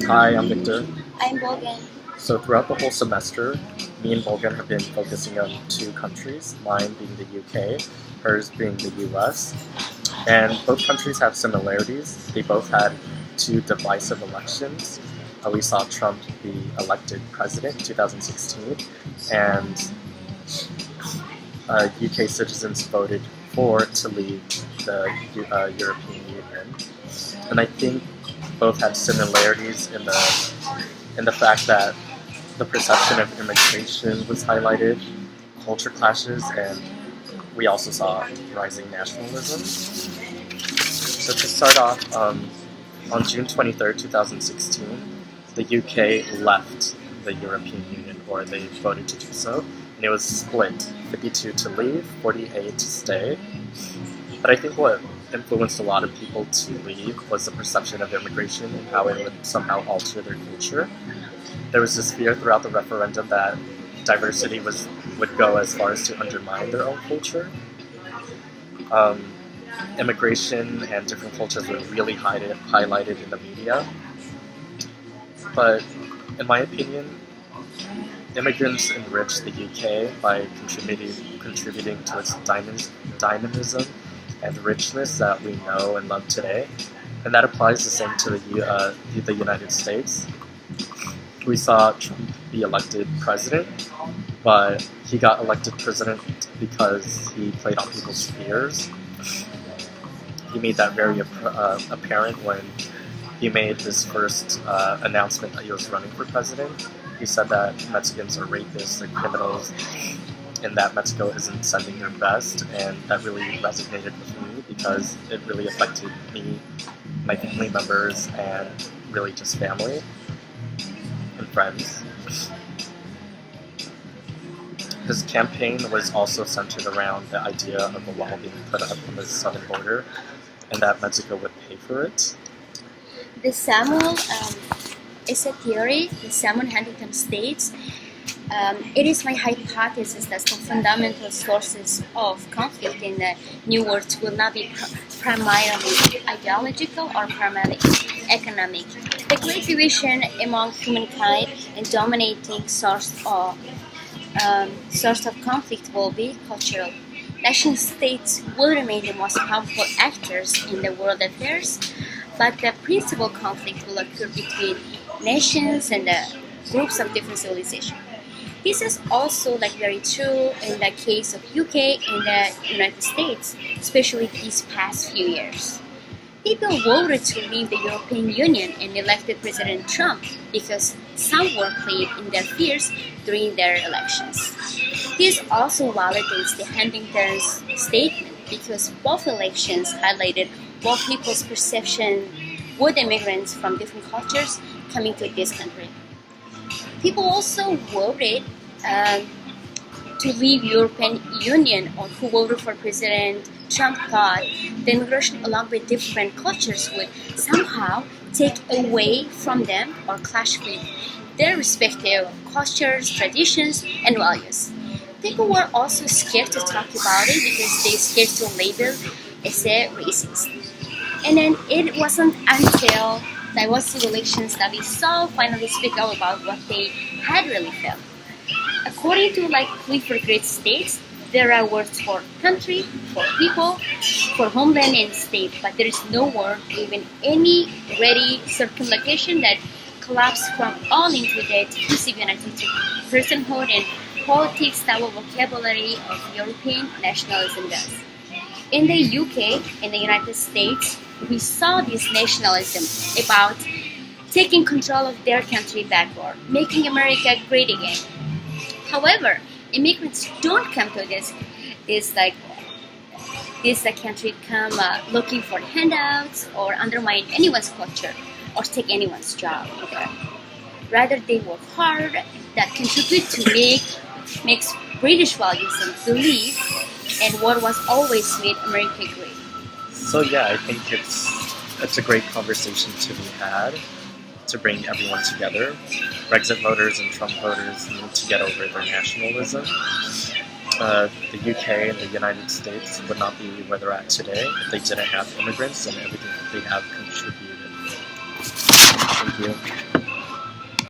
Hi, I'm Victor. I'm Bulgan. So throughout the whole semester, me and Bulgan have been focusing on two countries, mine being the UK, hers being the US. And both countries have similarities. They both had two divisive elections. We saw Trump be elected president in 2016, and UK citizens voted to leave the European Union. And I think both had similarities in the fact that the perception of immigration was highlighted, culture clashes, and we also saw rising nationalism. So to start off, on June 23rd, 2016, the UK left the European Union, or they voted to do so, and it was split, 52 to leave, 48 to stay. But I think what influenced a lot of people to leave was the perception of immigration and how it would somehow alter their culture. There was this fear throughout the referendum that diversity would go as far as to undermine their own culture. Immigration and different cultures were really highlighted in the media. But in my opinion, immigrants enriched the UK by contributing to its dynamism and richness that we know and love today. And that applies the same to the United States. We saw Trump be elected president, but he got elected president because he played on people's fears. He made that very apparent when he made his first announcement that he was running for president. He said that Mexicans are rapists, they're criminals, and that Mexico isn't sending their best, and that really resonated with me because it really affected me, my family members, and really just family and friends. His campaign was also centered around the idea of a wall being put up on the southern border, and that Mexico would pay for it. The Samuel is a theory. The Samuel Huntington states, it is my hypothesis that the fundamental sources of conflict in the New World will not be primarily ideological or primarily economic. The great division among humankind and dominating source of conflict will be cultural. Nation-states will remain the most powerful actors in the world affairs, but the principal conflict will occur between nations and groups of different civilizations. This is also very true in the case of UK and the United States, especially these past few years. People voted to leave the European Union and elected President Trump because some were played in their fears during their elections. This also validates the Huntington's statement because both elections highlighted both people's perception with immigrants from different cultures coming to this country. People also voted to leave European Union, or who voted for President Trump thought the immigration along with different cultures would somehow take away from them or clash with their respective cultures, traditions, and values. People were also scared to talk about it because they scared to label as a racist. And then it wasn't until divisive elections that we saw finally speak out about what they had really felt. According to Clifford Great states, there are words for country, for people, for homeland and state, but there is no word, even any ready circumlocution that collapses from all into that cohesive unity to personhood and politics that the vocabulary of European nationalism does. In the UK and the United States, we saw this nationalism about taking control of their country backward, making America great again. However, immigrants don't come to this country looking for handouts or undermine anyone's culture or take anyone's job either. Rather, they work hard that contribute to makes British values and belief and what was always made America great. So yeah, I think it's a great conversation to be had, to bring everyone together. Brexit voters and Trump voters need to get over their nationalism. The UK and the United States would not be where they're at today if they didn't have immigrants and everything that they have contributed. Thank you.